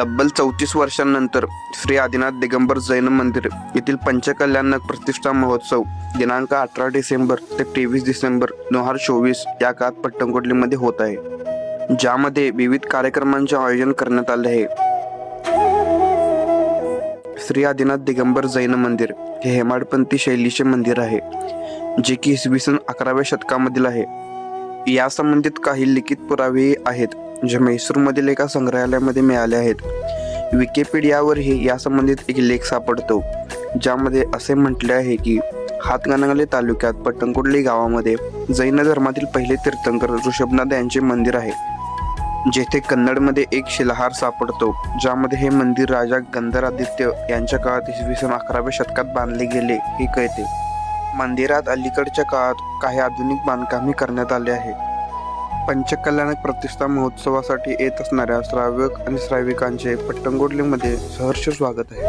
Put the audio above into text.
तब्बल 34 वर्षांनंतर श्री आदिनाथ दिगंबर जैन मंदिर येथील पंचकल्याणक प्रतिष्ठा महोत्सव दिनांक 18 डिसेंबर ते 23 डिसेंबर 2024 या काळात पट्टणकोटलीमध्ये होत आहे, ज्यामध्ये विविध कार्यक्रमांचे आयोजन करण्यात आले आहे. श्री आदिनाथ दिगंबर जैन मंदिर हे हेमाडपंथी शैलीचे मंदिर आहे, जे की इसवी सन 11व्या शतकामधील आहे. या संबंधित काही लिखित पुरावे आहेत, जे म्हैसूरमधील एका संग्रहालयामध्ये मिळाले आहेत. विकिपीडियावरही या संबंधित एक लेख सापडतो, ज्यामध्ये असे म्हटले आहे की हातकणंगले तालुक्यात पट्टणकोटली गावामध्ये जैन धर्मातील पहिले तीर्थंकर ऋषभनाथ यांचे मंदिर आहे, जेथे कन्नडमध्ये एक शिलाहार सापडतो, ज्यामध्ये हे मंदिर राजा गंधरादित्य यांच्या काळात इसवी सन 11व्या शतकात बांधले गेले हे कळते. मंदिरात अलीकडच्या काळात काही आधुनिक बांधकामे करण्यात आले आहे. पंचकल्याणक प्रतिष्ठा महोत्सवासाठी येत असणाऱ्या श्रावक आणि श्राविकांचे पट्टणकोटलीमध्ये सहर्ष स्वागत आहे.